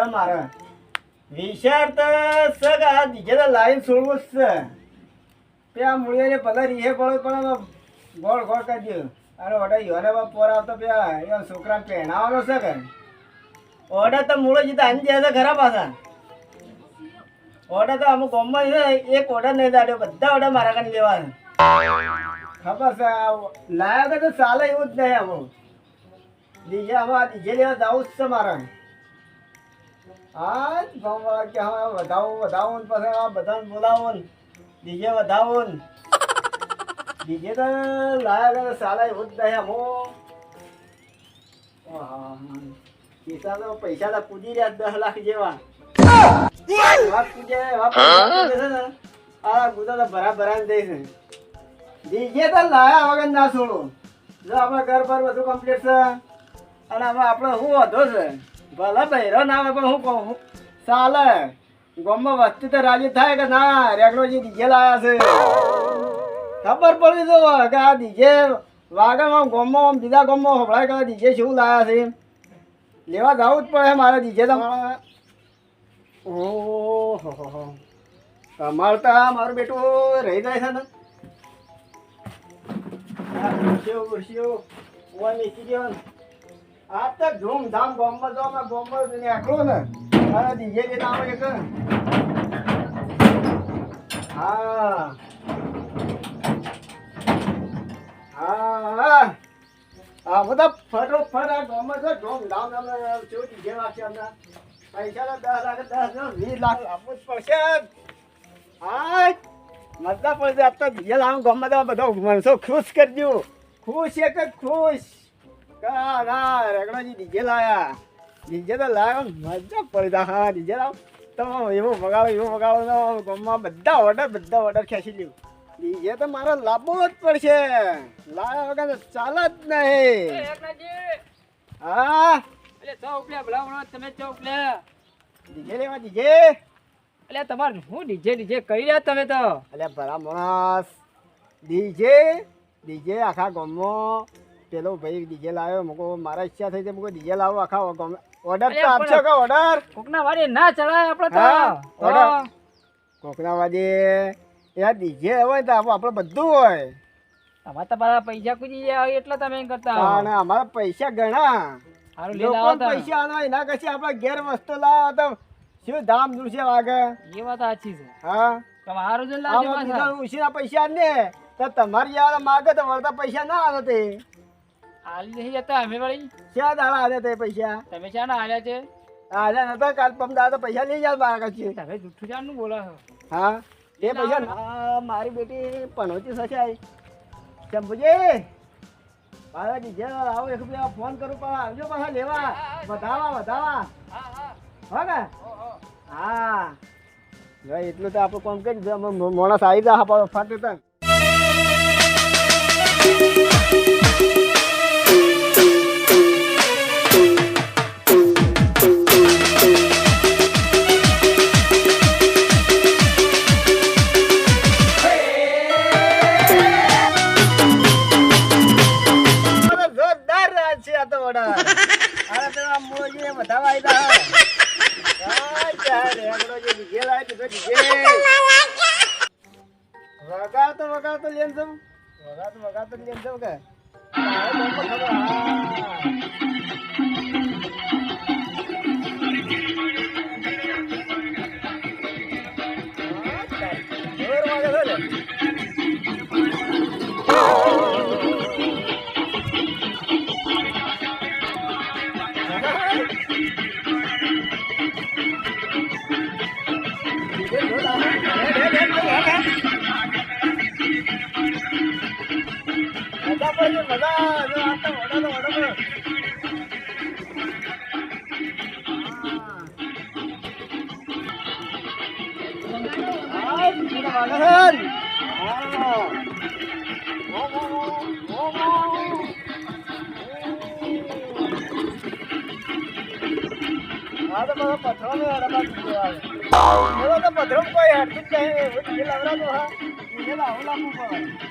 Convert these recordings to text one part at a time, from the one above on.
છે મારે વિચાર તો સગા દીજે તો લાઈન છોડવું જ છે પેલા મૂળીને પગાર રીહે પડે પણ ગોળ ગોળ કરી દઉં અને ઓર્ડર યોને પોર આવતો પેલા એ છોકરાને પહેણાવવાનો છે કે ઓર્ડર તો મૂળો જીતા આની જાય તો ખરા પાછા ઓર્ડર તો અમુક ગામમાં છે એક ઓર્ડર નહીં દાડ્યો બધા ઓર્ડર મારા કાને લેવા ખબર છે લાયા તો ચાલે એવું જ નહીં અમુક ડીજે આમાં ડીજે લેવા જવું જ છે મારે હા ગામવાળા કે હા વધાવો ને પછી આ બધાને બોલાવો ને ડીજે વધાવો ને ડીજે તો લાયા તો ચાલે એવું જ નહીં અમુક ખિસ્સા તો પૈસા તો પૂજી રહ્યા 10 લાખ જેવા વાત પૂજે વાત છે ને આ ગુદા તો ભરા દઈશ ડીજે તો લાયા વગર ના છોડો જો આપણે ઘર પર બધું કમ્પ્લીટ છે અને હવે આપણે શું વધો છે ભલે બહેરો ના આવે પણ હું કહું ચાલે ગામમાં વસ્તી તો રાજી થાય કે ના રેગડોજી ડીજે લાયા છે ખબર પડી તો કે આ ડીજે વાગણમાં ગામમાં બીજા ગામમાં હભળાય કે ડીજે શું લાયા છે લેવા જવું જ પડે મારે ડીજે તમારે ઓહો અમારે તો મારું બેટું રહી જાય છે ને ખુરશીઓ મેકી દેવાનું આ તો ધૂમધામ ગામમાં જો અમે ગામમાં નીકળો ને અને ડીજે લઈને આવે એક હા હા હા બધા ફટોફટ આ ગામમાં જો ધૂમધામ અમે શું ડીજે વાગશે અમને પૈસા તો 10 લાખ 10 20 લાખ આપવું જ પડશે હા મજા પડશે આજ તો ડીજે લાવ ગામમાં તો બધા માણસો ખુશ કરજો ખુશ એક જ ખુશ ના રેગડાજી ડીજે લાયા ડીજે તો લાવ્યો મજા પડી હા ડીજે લાવ તો એવું વગાડો ગામમાં બધા ઓર્ડર ખેંચી લ્યું ડીજે તો મારે લાવવો જ પડશે લાવ્યા વગર તો ચાલે જ નહીં હા તમે ચોક લે ડીજે લેવા ડીજે એટલે તમારે હું ડીજે કરી રહ્યા તમે તો અલ્યા ભલા માણસ ડીજે આખા ગામમાં પેલો ભાઈ ડીજે લાવ્યો મૂકો મારા ઈચ્છા થઈ છે મૂકો ડીજે લાવો આખા ગામ ઓર્ડર તો આપશો કે ઓર્ડર કોકના વાડી ના ચડાય આપણે તો ઓર્ડર કોકના વાડી યાર ડીજે હોય તો આપણે બધું હોય અમારે તમારા પૈસા કુજી જાય એટલે તમે એમ કરતા અને અમારા પૈસા ઘણા સારું લોકો પૈસા આલવા એના કશી આપણે ઘેર વસ્તુ લાવો તો શું ધામ દૂરશે વાગે એ વાત સાચી છે હા તમારું જો ઉછીના પૈસા ને તો તમારી યાર માગે તો વળતા પૈસા ના આવે તે હાલી નહીં જતા અમે વળી ક્યાં દાડા આવે તે પૈસા તમે શા ના હાલ્યા છે હાલ્યા નતા કાલ પમ દાડા પૈસા લઈ જાય મારા કચ્છી તમે જુઠ્ઠું જાણનું બોલો હા એ પૈસા મારી બેટી પનોતી સચાઈ શંભુજી મારા ડીજે આવો એક રૂપિયા ફોન કરું પણ આવજો પાછા લેવા વધાવા હા ને હા ભાઈ એટલું તો આપણે કોમ કરી દીધું માણસ આવી જાય ફાટે તો વગાડતો લેન જવું વગાડતો લેન જવું કે પથરો કોઈ હટતું જ નહીં લવડાતો હા એને લાવું લાવવું પડે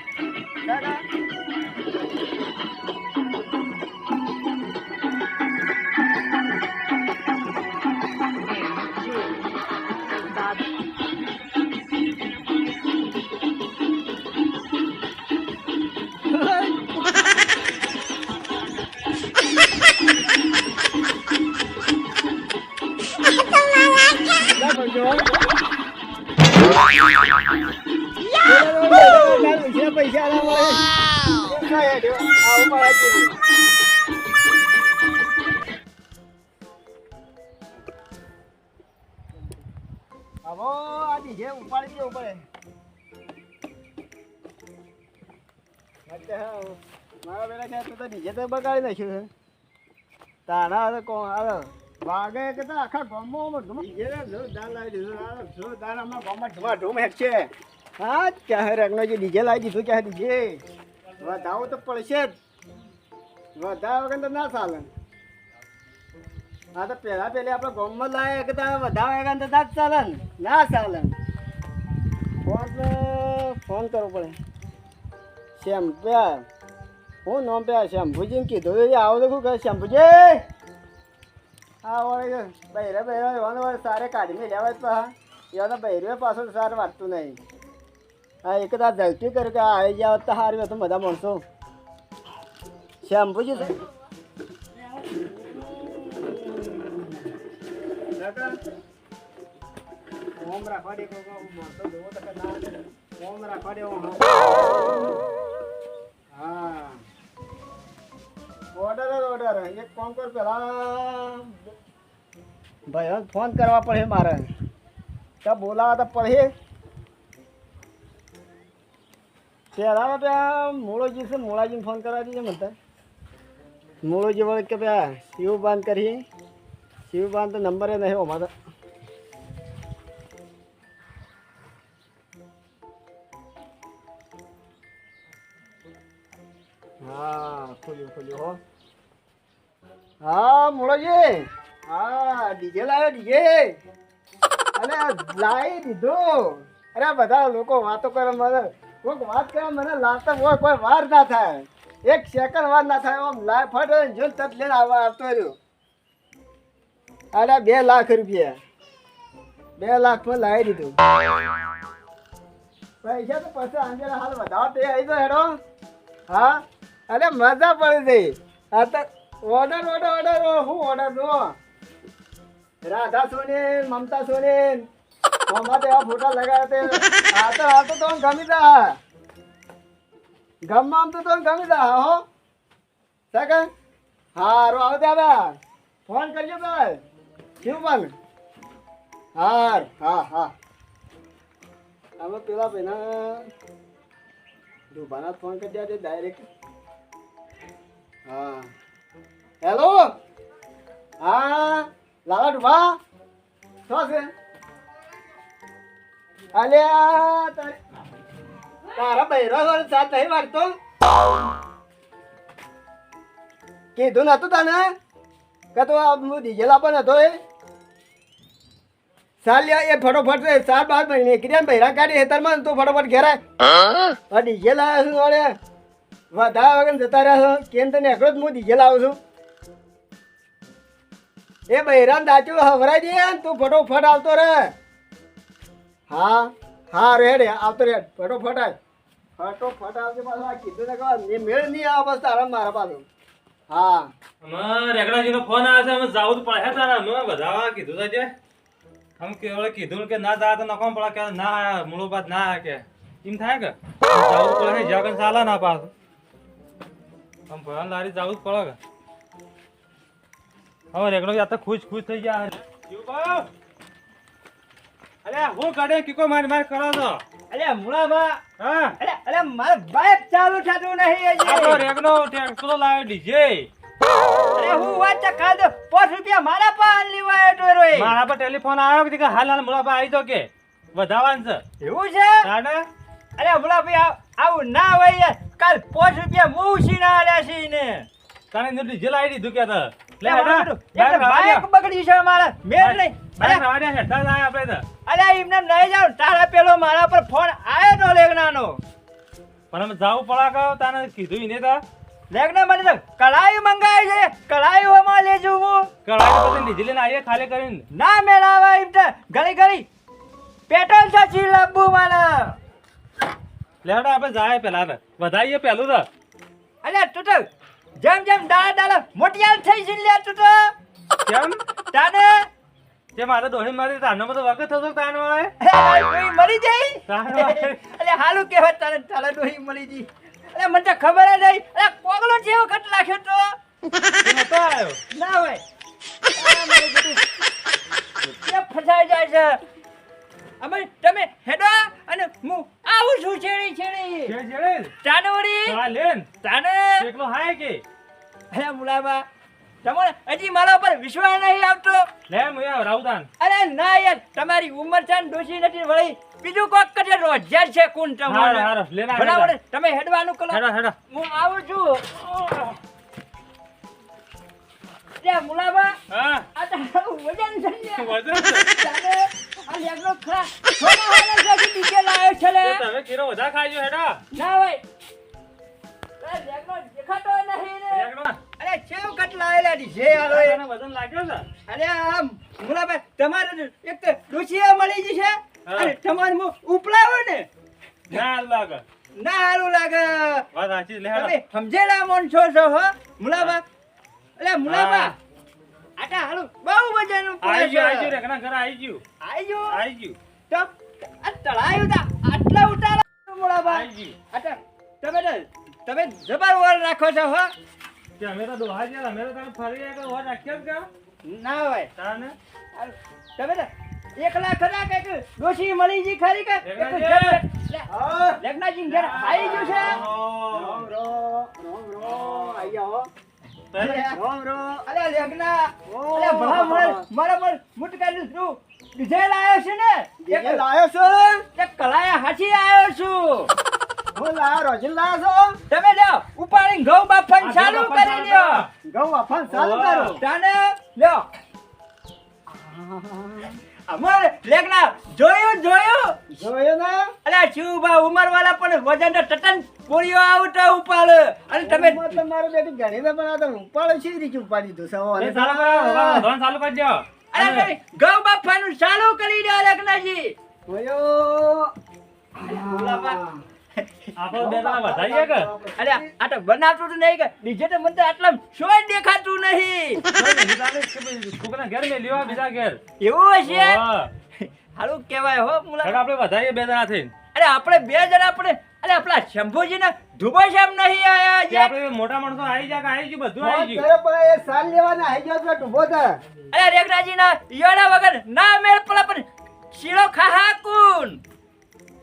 કરજો હો. પૈસા ના મળે આવું મળે હવે આ ડીજે ઉપાડી દેવું પડે. મારા બેટા ક્યાં તું તો ડીજે તો બગાડી નાખ્યું છે. તારા હવે કોણ આવે વાગે કે તો આખા ગામમાં ડીજે જોરદાર લાવી દીધું. જોરદાર હમણાં ગામમાં ધૂમ હેક છે. હા ક્યાં રંગનો જે ડીજે લાવી દીધું ક્યાં ડીજે વધાવો તો પડશે જ. વધારે વગર તો ના ચાલે. હા તો પહેલા આપણે ગામમાં લાવે કે વધારે વગર તો ના જ ચાલે ને. ના ચાલે. ફોન કરવો પડે. શેમ્પ્યા હું નામ પે શેમ્પુજીને કીધું આવો તો શું કહે શેમ્પુજી હા વળે બહેરે બહેરે સારે કાઢી મેં લેવા જ પા એ તો બહેરે પાછળ સારું વાંચતું નહીં. હા એક તો ઝડપી કર્યું કે આવી જાવ તો સારું હતું બધા માણસો. શેમ્પુજી ઓમ રાખવા દે માણસો જોવો તો ઓમ રાખવા દે. હા ઓર્ડર એક કામ કર પેલા ભાઈ ફોન કરવા પડે મારે તો બોલાવા તો પડે. પેલા ત્યાં મૂળોજી છે મૂળાજીને ફોન કરવા દીધો મને મૂળોજી વળે કે ભાઈ શિવ બાંધ કરીએ. શિવ બાંધ તો નંબર એ નહીં અમારે. હા ખોલ્યું હો. હા મૂળોજી હા ડીજે લાવ્યો ડીજે અને લાવી દીધો. અરે બધા લોકો વાતો કરે મને કોઈક વાત કરે મને લાવતા હોય કોઈ વાર ના થાય. એક સેકન્ડ વાર ના થાય આમ લાય ફટ જો તત લઈને આવતો રહ્યો. અરે 2 લાખ રૂપિયા 2 લાખમાં લાવી દીધું. પૈસા તો પછી આજે હાલ વધારો તે આવી તો હેડો. હા અરે મજા પડી ગઈ. હા તો ઓર્ડર હું ઓર્ડર દો રાધા સોની મમતા સોની મોમાં તેવા ફોટા લગાવ્યા તે આ તો ગમી તા ગમમાં તો ગમી તા હો સકે. હારું આવો ત્યાં ફોન કરજો ભાઈ શું પણ. હા હા અમે પેલા ભાઈના ડુબાના ફોન કરી દે ડાયરેક્ટ. હા હેલો હા લાલા ડુબા શું છે. અલ્યા તારા બહેરો સાથ નહીં વાળતો કીધું નતું તને કે તું હું ડીજે લાવવાનો હતો. એ ચાલ એ ફટોફટ 4-5 મહિને ક્રિયા બહેરા કાઢી હેતરમાં તું ફટોફટ ઘેરાય. ડીજે લાવ્યો છું વળે વધારે વગર જતા રહ્યા છો કેમ તને એકલો જ હું ડીજે લાવું છું. એ બહેરાન દાચું હવરાઈ દે તું ફટોફટ આવતો રે. હા હા રેડ આવતો રે ફટોફટ ફટોફટ આવજે પાછું. આ કીધું ને કે મેળ નહીં આવે બસ તારા મારા પાછું. હા રેગડાજીનો ફોન આવે છે અમે જાવું જ પડે તારા અમે વધાવા કીધું છે જે અમે કેવળ કીધું કે ના જા તો નકોમ પડે કે ના મૂળો બાદ ના કે એમ થાય કે જાવું જ પડે જ્યાં ચાલે ના પાછું આમ ભણ લારી જાવું જ પડે કે હવે રેગડો યા તો ખુશ થઈ ગયા. અરે હું ગાડે કીકો માર કરો છો. અરે મુળાબા હા અરે મારે બાઇક ચાલુ થતું નહીં હજી. આપણો રેગડો ટ્રેક્ટર લાવ્યો ડીજે. અરે હું વાત તો કાલ તો 5 રૂપિયા મારા પાન લેવાયો તો રોય. મારા પર ટેલિફોન આવ્યો કે હાલ મુળાબા આવી તો કે વધાવાન છે એવું છે. દાદા અરે મુળાભાઈ આવું ના હોય યાર. કાલ 5 રૂપિયા મૂસી ના આલ્યા છે ને તને ડીજે લાવી દીધું કે લે બાઇક બગડી છે મારા મેળ નહીં. અરે રાડ્યા હેઠા જાય આપણે તો. અરે એમને નહીં જાવ તારા પેલો મારા પર ફોન આવ્યો તો લેગનાનો પણ અમે જાવું પડે કે તને કીધું એને તો લેગના મને તો કઢાઈ મંગાવી છે. કઢાઈ હોમાં લેજો હું કરાય પછી ડીજે લઈને આવીએ ખાલી કરીને ના મેળાવા એમ તો ઘડી પેટ્રોલ સાચી લાવવું મારા. લેવડા આપણે જાય પેલા તો વધાઈએ પેલું તો. અલ્યા તું તો જેમ દાડા મોટિયાર થઈ છે લે તું તો કેમ તાને જે મારે ડોહી મારી તારનો બધો વખત થતો તાનો વાળે ડોહી મરી જાય તાનો વાળે અરે હાલું કહેવાય તારે તારા ડોહી મરી ગઈ અરે મને તો ખબર જ નહીં અરે કોગળો જે વખત લાખ્યો તો નતો આવ્યો ના હોય આ મારું બધું એ ફસાઈ જાય છે અમે તમે હેડો અને હું આવું છું છેડી છેડી જે જેડે જાનવરી ચાલેન જાને એકલો હાય કે અરે મુલાબા તમને હજી મારા ઉપર વિશ્વાસ નહીં આવતો લે મુયા રાઉદાન અરે ના યાર તમારી ઉંમર છે ને ડોશી નથી વળી બીજું કોક કરે રોજ્યા છે કોણ તમારે હારો લેના બરાબર તમે હેડવાનું કરો હેડો હેડો હું આવું છું લે મુલાબા હા આ તારું વજન છે ને વજન જાને આ લેગનો ખરા થોડો હાલે છે કે નીચે લાયો છે લે તમે કિલો વધારે ખાજો હેડો ના ભાઈ અરે લેગનો દેખાતો નહીં ને એકનો અરે છેવ કટ લાયેલા દી છે હાલો એ તને વજન લાગ્યો છે અરે આમ મુલાબા તમારે એક તો ડોશીએ મળી જશે અને તમારે હું ઉપલાવો ને ના લાગે ના હારું લાગે વાત સાચી લે હેડો તમે સમજેલા માણસો છો હો મુલાબા અરે મુલાબા આટા હારું બહુ વજન આઈ પડે ગયું છે રેકના ઘર આઈ ગયું આઈ ગયું આઈ ગયું તો આ તળાયું તા આટલા ઉતારા મુલાબા આઈ ગયું આટા તમે જબર વર રાખો છો હો કે અમે તો દોહા ગયા અમે તો તને ફરી એક વાર રાખ્યો જ કા ના હોય તાને તમે તો એકલા ખરા કે ડોશી મળી જી ખરી કે લેગનાજી. લેગનાજી ઘેર આવી ગયું છે રામ આઈ આવો રામ અરે લેગના અરે ભલા મારા પર મુટ કરી તું ડીજે લાયો છે ને એ લાયો છો એક કલાયા હાચી આવ્યો છું હું લાયો રોજિન લાયો તમે લ્યો ઉપાડીને ઘઉં બાફન ચાલુ કરી લ્યો છો ઘઉં વાફણ ચાલુ કરો તાને લ્યો અમારે લેગના જોયું જોયો ને અલ્યા ચુબા ઉમર વાળા પણ વજન ટટન પોળીઓ આવતા ઉપાડ અને તમે તમારું બેટી ઘણી ને પણ આ તો ઉપાડો છે રીચ ઉપાડી દો સવો એ ચાલુ કરો ધોન ચાલુ કરી દો અરે તમે ઘઉં બાફવાનું ચાલુ કરી દો લેગનાજી જોયો આપણો બે જણા વધારીએ કે અરે આ તો બનાવતું તો નહીં કે ડીજે તો મને તો આટલા શોય દેખાતું નહીં છોકરા ઘેર મે લેવા બીજા ઘેર એવું હશે હા હારું કહેવાય હો મુલા હેડો આપણે વધારીએ બે જણા થઈને અરે આપણે બે જણા આપણે અરે આપણા શંભુજી ના ધુબા શેમ નહીં આયા કે જે આપણે મોટા માણસો આવી જાય કે આવી ગયું બધું આવી ગયું કરે પણ એ સાલ લેવાના આઈ ગયો તો ઉભો થા અરે રેગરાજી ના ઈયોના વગર ના મેળ પડે પણ શીરો ખાહા કુન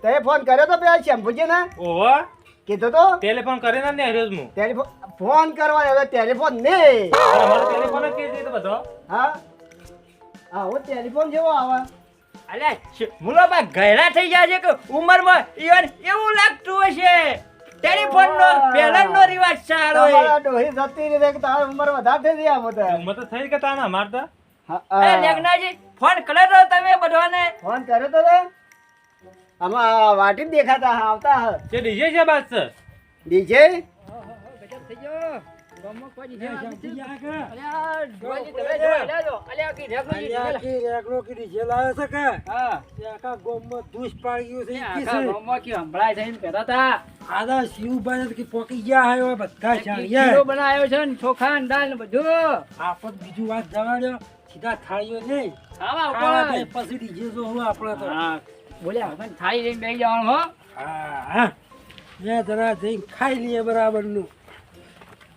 તે ફોન કર્યો તો પેલા શંભુજી ને ઓહો કીધું તો ટેલિફોન કરીને ને હર્યો હું ટેલિફોન ફોન કરવાનો હવે ટેલિફોન ને અમારો ટેલિફોન જ કે તો બધો હા હા હું ટેલિફોન જેવો આવે અલે મુલાબા ગયડા થઈ ગયા છે કે ઉંમરમાં ઈવન એવું લાગતું હશે ટેલિફોન નો પહેલાનો રિવાજ સારો તમારા ડોહી જતી રહી કે તારી ઉંમર વધારે થઈ ગઈ આમ તો ઉંમર તો થઈ કે તાના મારતા અરે લેગનાજી ફોન કર્યો તો તમે બધાને ફોન કર્યો તો રે આમાં વાટી જ દેખાતા આવતા જે ડીજે છે બસ ડીજે ગજબ થઈ ગયો ગમો કોઈ ડીજે અરે આ ડોજી તમે જોઈ લેજો અલે આ કી રેગનાજી હા આખા ગમો કી હંભળાય થઈને કહેતા હતા શીરો બનાવ્યો છે ને ચોખા ને દાળ ને બધું ખાવા ઉપર હા બોલ્યા હવે થાળી લઈને બેસી જવાનું હો ખાઈ લઈએ બરાબર નું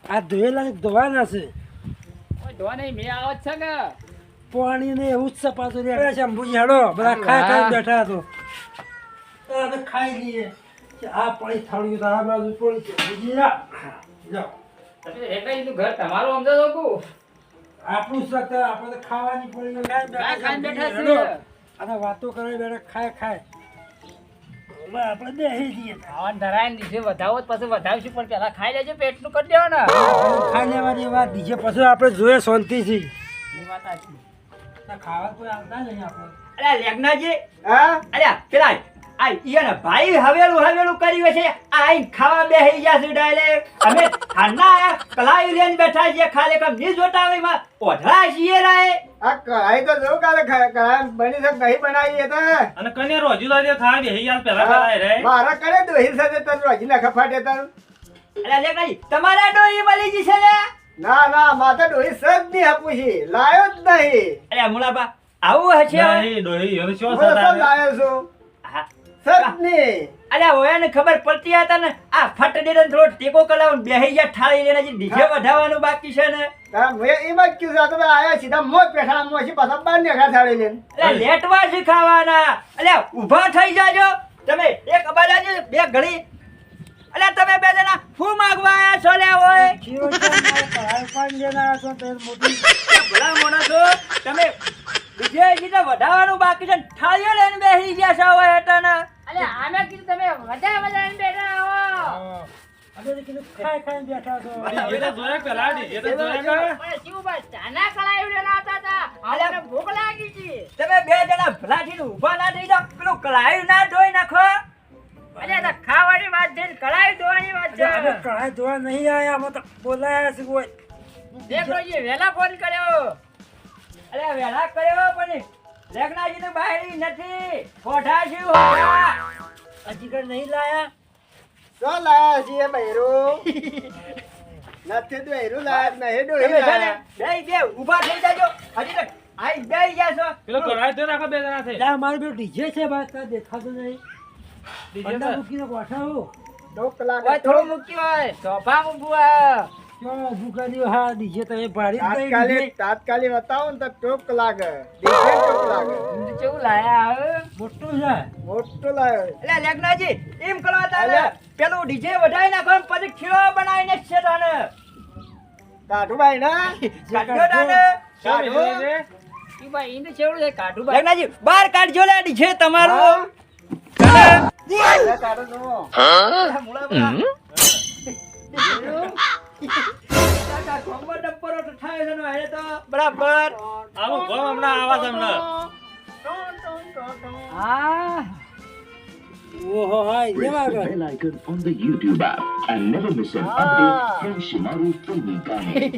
આ ધોયેલા ધોવાના છે ઓય ધોવા નહીં મેં આવત છે કે પાણી ને એવું જ સપાતું રે શંભુજી હેડો બધા ખાઈ બેઠા હતો હવે ખાઈ લઈએ આ પાણી થાળ્યું તો આ બાજુ પડી છે બીજી જાઓ રેગનાજી નું ઘર તમારું સમજો તો કુ આપણું શક આપણે તો ખાવાની પડી ખાઈને બેઠા હેડો. છીએ અને વાતો કરે બેઠા ખાય હવે આપણે બેસી જઈએ ખાવાનું ધરાઈને દીધે વધાવો તો પછી વધાવશું પણ પેલા ખાઈ લેજો પેટનું કરી દેવો ને ખાઈ લેવાની વાત બીજે પછી આપણે જોઈએ શાંતિથી એ વાત સાચી. ખાવા કોઈ આવતા નહીં આપણે અરે લેગનાજી હા અરે પેલા આ ઈયાના ભાઈ હવેલું કર્યું છે આ આઈ ખાવા બેહી ગયા છે ડાયરેક્ટ અમે ખાના કલાઈ લઈને બેઠા છીએ ખાલી કમ ની જોતા હોય માં ઓઢા છીએ રાય આ કઢાઈ તો જોઉં કાલે કઢાઈ બની છે દહીં બનાવી હતા અને કને રોજુ લાજે ખાવા બેહી યાર પેલા ખાય રે મારા કરે દહીં સાથે તને રોજી ના ખફાટે તને અરે લેગનાજી તમારા ડોહી મળી જશે ને ના ના માતા ડોહી સજ નહીં આપું છે લાયો જ નહીં અરે મુલાબા આવું હશે હવે? નહીં ડોહી એનો શું હું તો સદા લાયો છું હા. સદની અલ્યા ઓયાને ખબર પડતી હતા ને આ ફટડીને થોડો ટેકો કરાવો બેહી ગયા ઠાળી લઈને હજી ડીજે વધાવવાનું બાકી છે ને હા મેં એમ જ કીધું આ તો ભાઈ આયા સીધા મોજ પેઠા મોસી પાછા બાર ને ઘા થાળી લઈને અલ્યા લેટવા શીખાવાના અલ્યા ઊભા થઈ જાજો તમે એક અબાલાજી બે ઘડી અલ્યા તમે બે જણા ફૂ માંગવા આયા છો લે ઓય જીવો છે મારે કઢાઈ પાડી દેના છો તે મોટી ભલા માણસો તમે ડીજે ગીતે વધાવવાનું બાકી છે ને ઠાળીઓ લઈને બેસી ગયા છો ઓય હટાના અલે આમે કીધું તમે વધારે બેઠા આવો અમે તો કીધું ખાઈ ખાઈને બેઠા છો ડીજે તો જોયા પેલા ડીજે તો જોયા કે પણ શિવભાઈ ચાના કળાયું આવતા હતા આને ભૂખ લાગી હતી તમે બે જણા ભલાથી ઊભા ના થઈ જાઓ પેલું કલાયું ના ધોઈ નાખો અલે આ તો ખાવાની વાત છે ને કળાયું ધોવાની વાત છે અમે કઢાઈ ધોવા નહીં આયા અમે તો બોલાયા છે કોઈ દેખરોજી વેલા ફોન કર્યો અરે વેલા કર્યો પણ લેખનાજીને બાહેરી નથી કોઠા છે હોઠા હજી કઈ નહીં લાયા શું લાયા છીએ બૈરો નથી તો બૈરું લાયા જ નહીં ડોહી તમે છે ને લાયા બે બે ઊભા થઈ જાજો હજી તક આઈ બેહી ગયા છો પેલો કઢાઈ તો રાખો બે જણા થઈ લા મારું બેટું ડીજે છે બસ તાર દેખાતું નહીં ડીજે અંડા તો મૂકીને ગોઠાવું દો કલાક ઓય થોડું મૂક્યું હોય સોફા મૂકવું ક્યાં ઊભું કર્યું હા ડીજે તમે પાડી જ નહીં તાત્કાલિક તાત્કાલિક બતાવો ને તો ટોક લાગે ડીજે ટોક લાગે કેવું લાયા હવે મોટું છે મોટો લાયો એટલે લેખનાજી એમ કરવા તારે અલ્યા. પેલું ડીજે વઢાઈ નાખો ને પછી ખીલો બનાવીને જ છે તાને કાઠુભાઈ ના કાઢ્યો તાને શું બીજું છે? શિવભાઈ ઈંદ છેવડું છે કાઢું બા લેખનાજી બહાર કાઢજો લે ડીજે તમારું અલ્યા કાઢો તો મુળા બા. કાકા કોમ્બો ડબ્બરો તો થાય છે ને હવે તો બરાબર આવું ગમ હમણાં આવા છે હમણાં હા ઓહો હાય જેવા આગળ bell icon on the YouTube app and never miss an update from Shimaru Filmy Kani.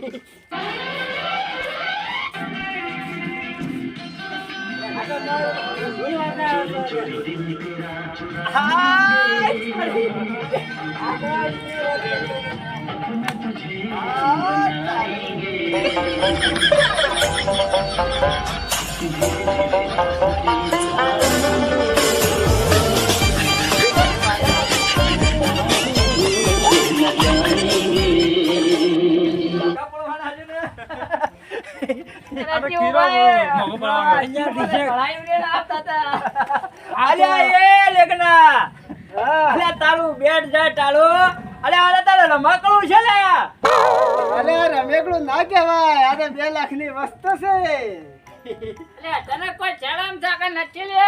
આપણે ખીરો મોંઘો પડવાનો. અહીંયા ડીજે કળાયું લઈને આવતા હતા અલ્યા એ લેખના અલ્યા તારું બેટ જાય ટાળો અલ્યા આલે તારે રમકડું છે લે અલ્યા રમેકડું ના કહેવાય આ તો 2 લાખની વસ્તુ છે અલે તને કોઈ ચડામ થાકે નથી લે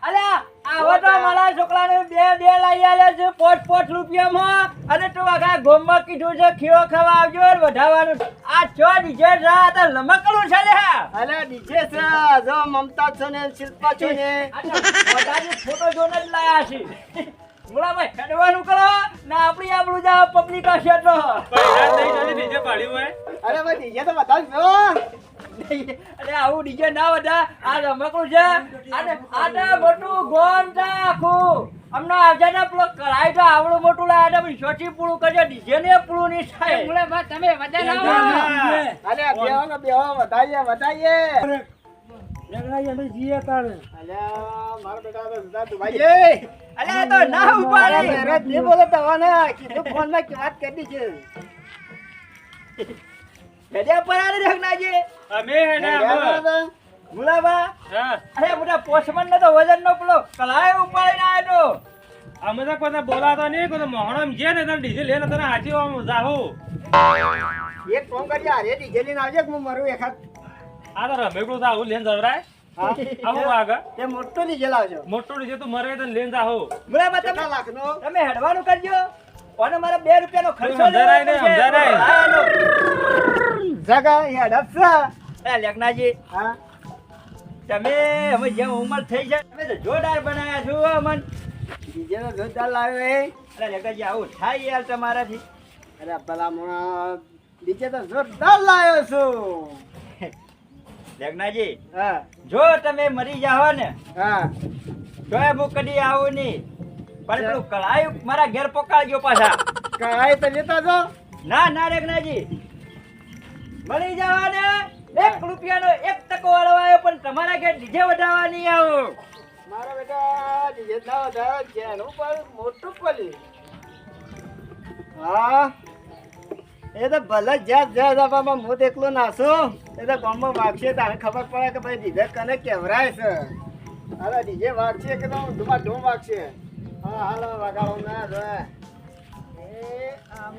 અલ્યા આવો તો મારા છોકરાને બે લઈ આલ્યા છે 5 રૂપિયામાં અને તું આખા ગોમમાં કીધું છે ખીરો ખાવા આવજો ને વધાવવાનું આ ચો ડીજે જા તાર રમકડું છે લે અલ્યા ડીજે છે જો મમતા છો ને શિલ્પા છો ને આ તો બધાની ફોટો જોઈને જ લાયા છે મુળાભાઈ કડવાનું કરો ના આપણી આપણું જા પબ્લિક હશે તો પૈસા જ નહીં જોડે ડીજે પાડ્યું હોય અરે ભાઈ ડીજે તો બતાવ જો અરે આવું ડીજે ના બધા આ રમકડું છે અને આટા મોટું ગોમ છે આખું અમને આવજાના પેલો કરાય તો આવડું મોટું લાયા હતા પણ છોટી પૂરું કરજો ડીજે ને પૂરું નહીં થાય મુળે બા તમે બધા આવો અલ્યા બેહો વધાઈએ જગડાઈ અમે જીએ તારે અલ્યા મારા બેટા તો જુદા દુભાઈ અલે આ તો ના ઉપાડે મેરેજ નહીં બોલો તવાને કીધું ફોનમાં કે વાત કરી છે ગજે પર આલે દેખનાજી અમે હેડે અમે. મુલાબા હા અરે મોટા પોસ્ટમન ને તો વજન નો પેલો કલાય ઉપાડીને આવ્યો તો અમે તો કોઈ બોલાતો નહીં કોઈ મોહણમ જે ને તને ડીજે લઈને તને હાચી આમ જાહો એક ફોન કરી અરે ડીજે લઈને આવજે કે હું મારું એખાદ આ તો રમેકડું તો આવું લઈને જવરાય હા આવું આગળ તે મોટો ડીજે લાવજો મોટું ડીજે તું મરે તો લઈને જાહો મુલાબા કેટલા તમે લાખનો તમે હેડવાનું કરજો અને મારા 2 રૂપિયાનો ખર્ચો સમજાય ને, સમજાય. જગા હેડ હશે એ લેખનાજી હા તમે હવે જેમ ઉંમર થઈ જાય તમે તો જોરદાર બનાયા છો અમન ડીજે તો જોરદાર લાવ્યો એ અરે લેખનાજી આવું થાય યાર તમારાથી અરે ભલા મોણા ડીજે તો જોરદાર લાવ્યો છું લેખનાજી હા જો તમે મરી જાઓ ને હા તોય હું કદી આવું નહીં પણ પેલું કળાયું મારા ઘેર પકાડજો પાછા કાંઈ તો લેતા જો ના ના લેખનાજી મળી જાઓ ને રૂપિયાનો 1 ટકો વાળો આવ્યો પણ તમારા ઘેર ડીજે વજાવવા નહીં આવો. મારા બેટા ડીજે ના વધારે જેનું પણ મોટું પલી. હા એ તો ભલે જ્યાં બાબા હું તો એકલો નાસું એ તો ગામમાં વાગશે તારે ખબર પડે કે ભાઈ ડીજે કને કેવરાય છે. અરે ડીજે વાગશે કે તો ધુમા ધૂમ વાગશે. હા હાલો વગાડો ના રે એ આમ